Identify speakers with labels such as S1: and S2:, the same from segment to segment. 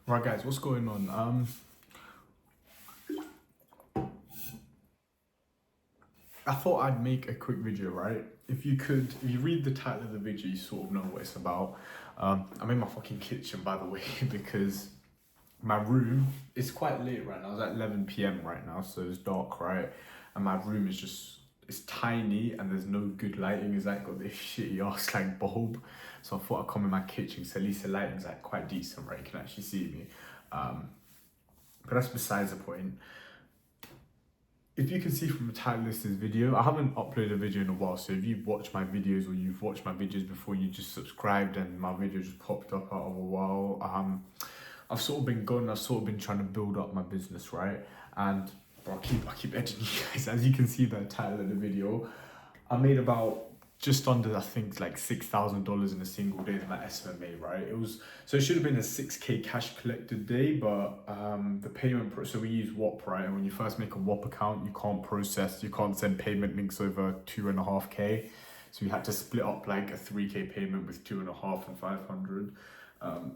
S1: Right, guys, what's going on? I thought I'd make a quick video, right? If you read the title of the video, you sort of know what it's about. I'm in my fucking kitchen, by the way, because my room is quite late right now. It's at 11 p.m. right now, so it's dark, right? And my room is it's tiny and there's no good lighting. It's like got this shitty ass like bulb. So I thought I'd come in my kitchen, so at least the lighting's like quite decent, right? You can actually see me. But that's besides the point. If you can see from the title of this video, I haven't uploaded a video in a while, so if you've watched my videos or you've watched my videos before, you just subscribed and my video just popped up out of a while. I've sort of been gone, I've sort of been trying to build up my business, right? And bro, I keep editing you guys. As you can see by the title of the video, I made about just under, I think, like $6,000 in a single day in my SMMA, right? So it should have been a 6K cash collected day, but the so we use WAP, right? And when you first make a WAP account, you can't send payment links over 2.5K. So we had to split up like a 3K payment with 2.5 and 500.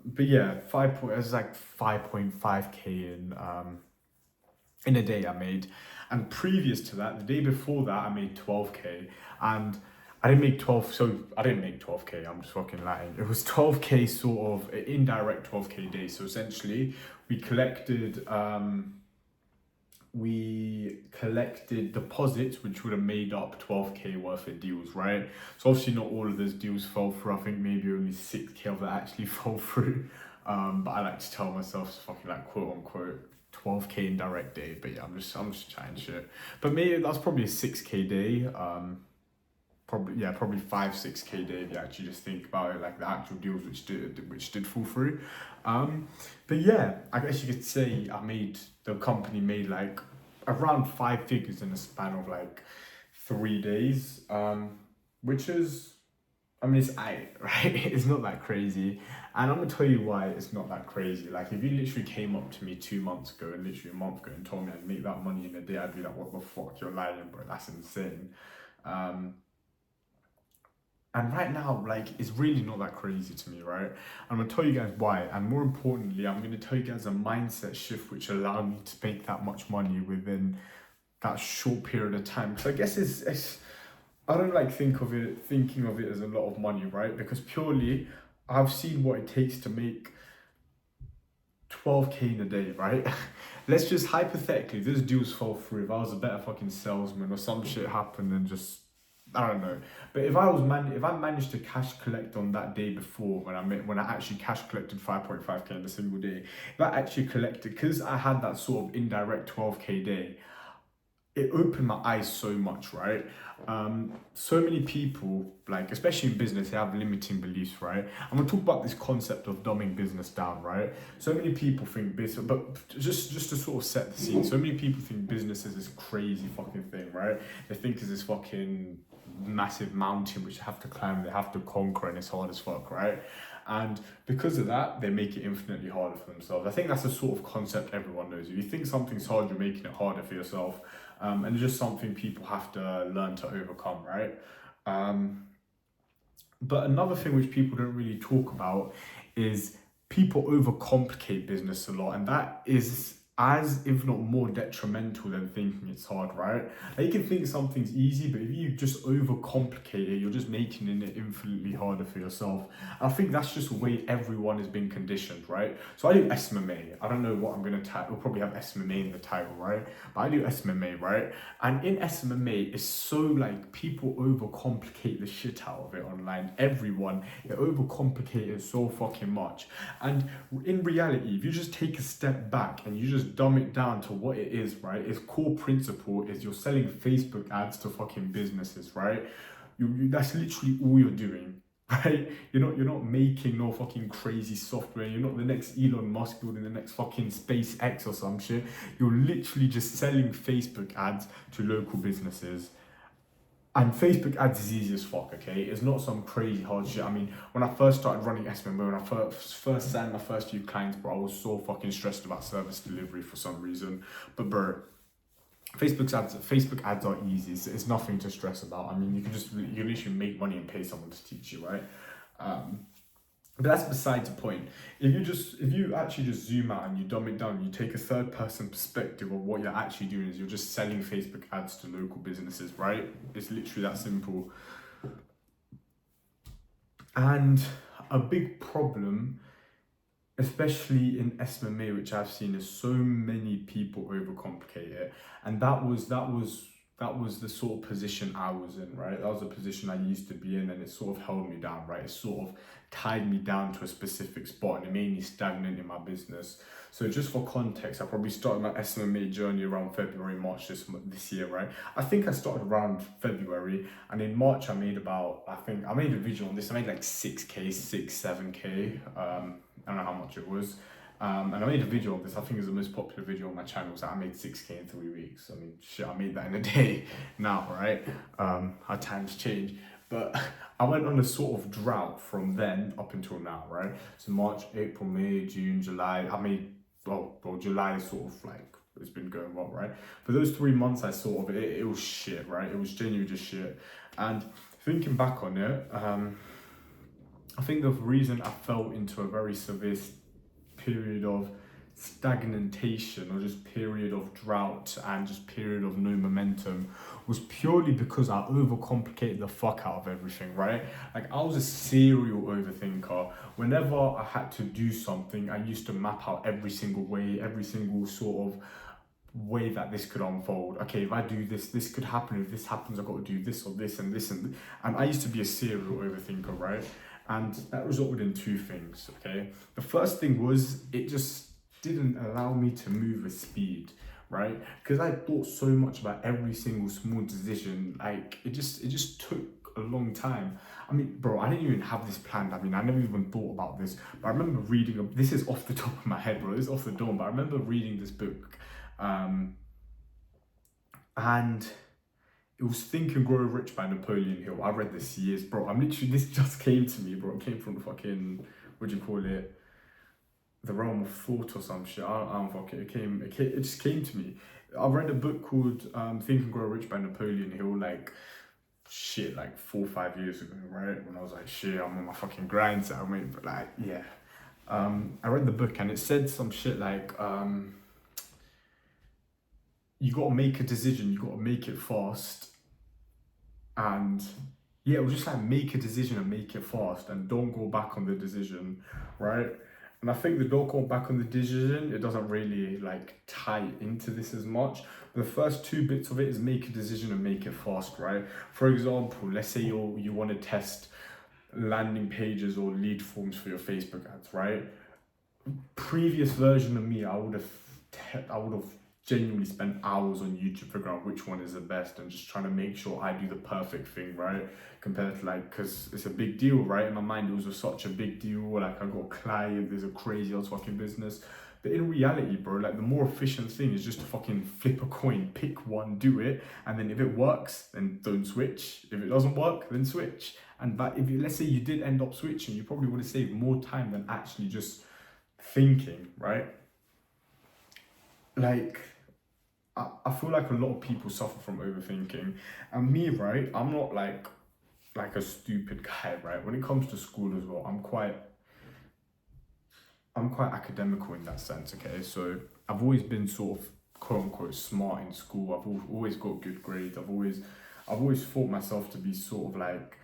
S1: But yeah, it was like 5.5K in a day I made. And previous to that, the day before that, I made 12K. And I didn't make 12K, I'm just fucking lying. It was 12K sort of indirect 12K day. So essentially, we collected deposits which would have made up 12K worth of deals, right? So obviously not all of those deals fell through. I think maybe only 6K of that actually fell through. But I like to tell myself it's fucking like quote unquote 12K indirect day. But yeah, I'm just chatting shit. But maybe that's probably a 6K day. Probably 5-6K day if you actually just think about it, like the actual deals which did fall through. But yeah, I guess you could say the company made like around 5 figures in the span of like 3 days. Which is, I mean, it's right? It's not that crazy. And I'm gonna tell you why it's not that crazy. Like if you literally came up to me 2 months ago and literally a month ago and told me I'd make that money in a day, I'd be like, what the fuck, you're lying, bro, that's insane. And right now, like, it's really not that crazy to me, right? I'm gonna tell you guys why. And more importantly, I'm gonna tell you guys a mindset shift which allowed me to make that much money within that short period of time. Because I guess I don't like thinking of it as a lot of money, right? Because purely I've seen what it takes to make 12K in a day, right? Let's just hypothetically, this deals fall through. If I was a better fucking salesman or some shit happened and just I don't know, but if I managed to cash collect on that day before when I actually cash collected 5.5K in a single day, if I actually collected because I had that sort of indirect 12K day, it opened my eyes so much, right? So many people, like especially in business, they have limiting beliefs, right? I'm gonna talk about this concept of dumbing business down, right? So many people think business, but just to sort of set the scene, so many people think business is this crazy fucking thing, right? They think it's this fucking massive mountain which they have to climb, they have to conquer, and it's hard as fuck, right? And because of that, they make it infinitely harder for themselves. I think that's a sort of concept everyone knows. If you think something's hard, you're making it harder for yourself. And it's just something people have to learn to overcome, right? But another thing which people don't really talk about is people overcomplicate business a lot, and that is as if not more detrimental than thinking it's hard, right? Like you can think something's easy, but if you just overcomplicate it, you're just making it infinitely harder for yourself. And I think that's just the way everyone has been conditioned, right? So I do SMMA. I don't know what I'm gonna title. We'll probably have SMMA in the title, right? But I do SMMA, right? And in SMMA, it's so like people overcomplicate the shit out of it online. Everyone, they overcomplicate it so fucking much. And in reality, if you just take a step back and you just dumb it down to what it is, right? Its core principle is you're selling Facebook ads to fucking businesses, right? That's literally all you're doing, right? You're not making no fucking crazy software. You're not the next Elon Musk building the next fucking SpaceX or some shit. You're literally just selling Facebook ads to local businesses. And Facebook ads is easy as fuck, okay? It's not some crazy hard shit. I mean, when I first started running SMMA, when I first signed my first few clients, bro, I was so fucking stressed about service delivery for some reason. But bro, Facebook ads are easy. It's nothing to stress about. I mean, you literally make money and pay someone to teach you, right? But that's beside the point. If you actually just zoom out and you dumb it down, you take a third person perspective of what you're actually doing is you're just selling Facebook ads to local businesses, right? It's literally that simple. And a big problem, especially in SMMA, which I've seen, is so many people overcomplicate it. And that was the sort of position I was in, right? That was the position I used to be in, and it sort of held me down, right? It sort of tied me down to a specific spot, and it made me stagnant in my business. So just for context, I probably started my SMMA journey around February, March this year, right? I think I started around February, and in March I made I made a video on this. I made like 6K, 7K. I don't know how much it was. And I made a video of this. I think it was the most popular video on my channel. Was that I made 6K in 3 weeks. I mean, shit, I made that in a day now, right? How times change. But I went on a sort of drought from then up until now, right? So March, April, May, June, July. Well, July is sort of like, it's been going well, right? For those 3 months, I sort of, it was shit, right? It was genuinely just shit. And thinking back on it, I think the reason I fell into a very severe period of stagnation or just period of drought and just period of no momentum was purely because I overcomplicated the fuck out of everything, right? Like I was a serial overthinker. Whenever I had to do something, I used to map out every single way, every single sort of way that this could unfold. Okay, if I do this, this could happen. If this happens, I've got to do this or this and this and I used to be a serial overthinker, right? And that resulted in two things, okay? The first thing was it just didn't allow me to move with speed, right? Because I thought so much about every single small decision, like it just took a long time. I mean, bro, I didn't even have this planned. I mean, I never even thought about this, but I remember reading, this is off the top of my head, bro, this is off the dome, but I remember reading this book, and it was Think and Grow Rich by Napoleon Hill. I read this years, bro. This just came to me, bro. It came from the fucking, what do you call it? The realm of thought or some shit. I don't fucking, it just came to me. I read a book called Think and Grow Rich by Napoleon Hill, like, shit, like 4 or 5 years ago, right? When I was like, shit, I'm on my fucking grind, so I mean, but like, yeah. I read the book and it said some shit like, you got to make a decision, you got to make it fast. And yeah, it was just like make a decision and make it fast and don't go back on the decision, right? And I think the don't go back on the decision, it doesn't really like tie into this as much. The first two bits of it is make a decision and make it fast, right? For example, let's say you want to test landing pages or lead forms for your Facebook ads, right? Previous version of me, I would have genuinely spent hours on YouTube figuring out which one is the best and just trying to make sure I do the perfect thing, right? Compared to like, because it's a big deal, right? In my mind, it was such a big deal. Like I got a client, there's a crazy ass fucking business. But in reality, bro, like the more efficient thing is just to fucking flip a coin, pick one, do it. And then if it works, then don't switch. If it doesn't work, then switch. And but if you, let's say you did end up switching, you probably would have saved more time than actually just thinking, right? Like, I feel like a lot of people suffer from overthinking, and me, right? I'm not like a stupid guy, right? When it comes to school as well, I'm quite academical in that sense. Okay, so I've always been sort of quote unquote smart in school. I've always got good grades. I've always thought myself to be sort of like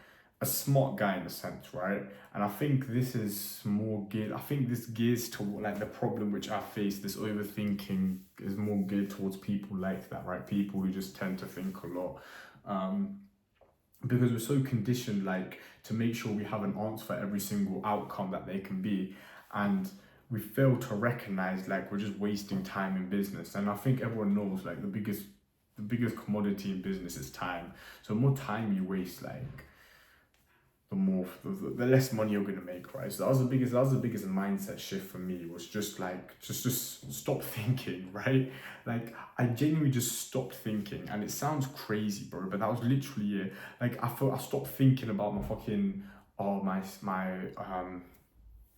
S1: a smart guy in a sense, right? And I think this is more geared. I think this gears to like the problem which I face. This overthinking is more geared towards people like that, right? People who just tend to think a lot, because we're so conditioned, like to make sure we have an answer for every single outcome that they can be, and we fail to recognize like we're just wasting time in business. And I think everyone knows like the biggest commodity in business is time. So the more time you waste, like the less money you're gonna make, right? So that was the biggest mindset shift for me, was just like just stop thinking, right? Like I genuinely just stopped thinking, and it sounds crazy, bro, but that was literally it. Like I stopped thinking about my fucking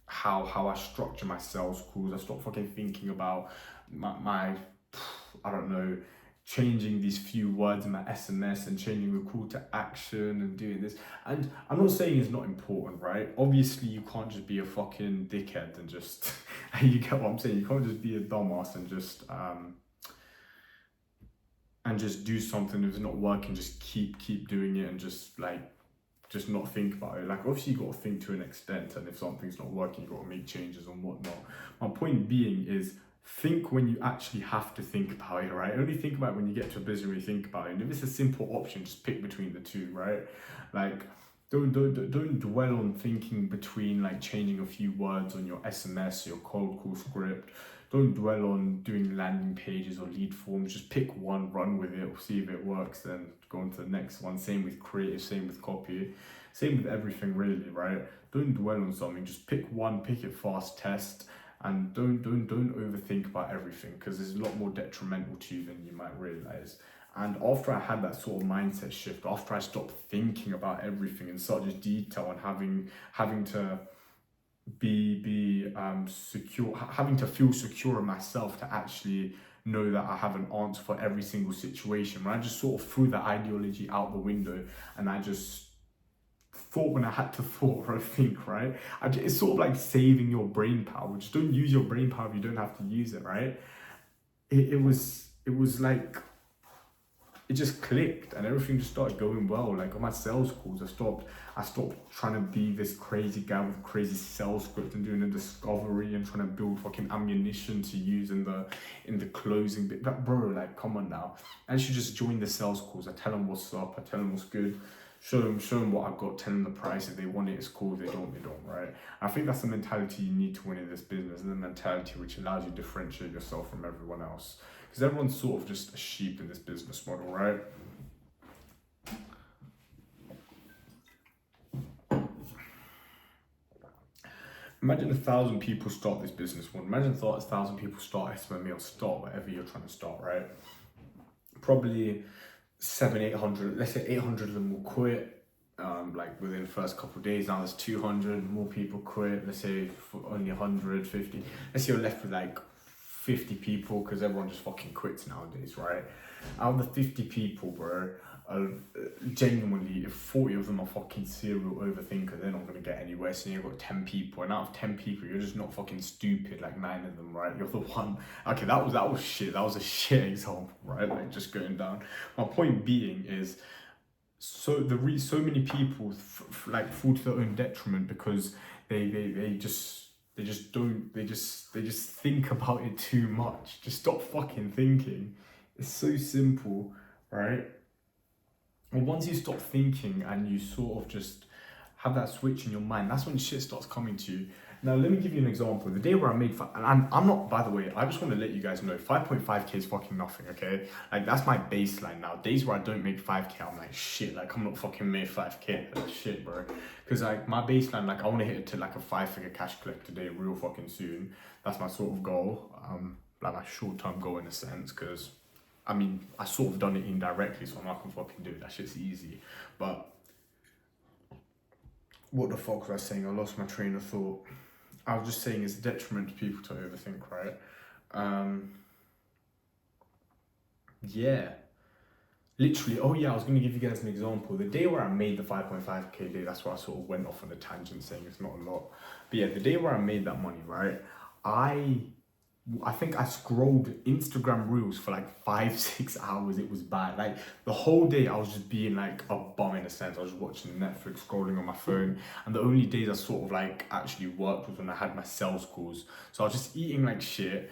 S1: how I structure my sales calls. I stopped fucking thinking about my I don't know, changing these few words in my SMS and changing the call to action and doing this. And I'm not saying it's not important, right? Obviously, you can't just be a fucking dickhead and just, you get what I'm saying? You can't just be a dumbass and just do something if it's not working, just keep doing it and just not think about it. Like, obviously you got to think to an extent, and if something's not working, you got to make changes and whatnot. My point being is, think when you actually have to think about it, right? Only think about it when you get to a business where you think about it. And if it's a simple option, just pick between the two, right? Like, don't dwell on thinking between like changing a few words on your SMS, your cold call script. Don't dwell on doing landing pages or lead forms. Just pick one, run with it, see if it works, then go on to the next one. Same with creative, same with copy, same with everything really, right? Don't dwell on something. Just pick one, pick it fast, test, and don't overthink about everything, because it's a lot more detrimental to you than you might realize. And after I had that sort of mindset shift, after I stopped thinking about everything in such detail and having to be secure, having to feel secure in myself to actually know that I have an answer for every single situation, when I just sort of threw that ideology out the window and I just thought when I had to thought or think, right? It's sort of like saving your brain power. Just don't use your brain power if you don't have to use it, right? It was like, it just clicked and everything just started going well. Like on my sales calls, I stopped trying to be this crazy guy with crazy sales script and doing a discovery and trying to build fucking ammunition to use in the closing bit. But bro, like, come on now. I should just join the sales calls. I tell them what's up, I tell them what's good, show them what I've got, tell them the price. If they want it, it's cool. If they don't, right? I think that's the mentality you need to win in this business, and the mentality which allows you to differentiate yourself from everyone else. Because everyone's sort of just a sheep in this business model, right? Imagine 1,000 people start this business one. Imagine 1,000 people start SMMA or start whatever you're trying to start, right? Probably 800, let's say 800 of them will quit. Like within the first couple of days. Now there's 200 more people quit. Let's say for only 150. Let's say you're left with like 50 people, because everyone just fucking quits nowadays, right? Out of the 50 people, bro, genuinely, if 40 of them are fucking serial overthinkers, they're not gonna get anywhere. So you've got 10 people, and out of 10 people, you're just not fucking stupid like 9 of them, right? You're the one. Okay, that was shit. That was a shit example, right? Like just going down. My point being is, so many people like fall to their own detriment because they just think about it too much. Just stop fucking thinking. It's so simple, right? And once you stop thinking and you sort of just have that switch in your mind, that's when shit starts coming to you. Now, let me give you an example. The day where I made, and I'm not, by the way, I just want to let you guys know, 5.5k is fucking nothing, okay? Like, that's my baseline now. Days where I don't make 5k, I'm like, shit, like, I'm not fucking made 5k. Like, shit, bro. Because, like, my baseline, like, I want to hit it to, like, a 5-figure cash collector day real fucking soon. That's my sort of goal. Like, my short-term goal in a sense, because, I mean, I sort of done it indirectly, so I'm not gonna fucking do it. That shit's easy. But, what the fuck was I saying? I lost my train of thought. I was just saying it's a detriment to people to overthink, right? Yeah. Literally, oh yeah, I was going to give you guys an example. The day where I made the 5.5k day, that's where I sort of went off on a tangent saying it's not a lot. But yeah, the day where I made that money, right? I think I scrolled Instagram Reels for like 5-6 hours. It was bad. Like the whole day I was just being like a bum in a sense. I was watching Netflix, scrolling on my phone. And the only days I sort of like actually worked was when I had my sales calls. So I was just eating like shit,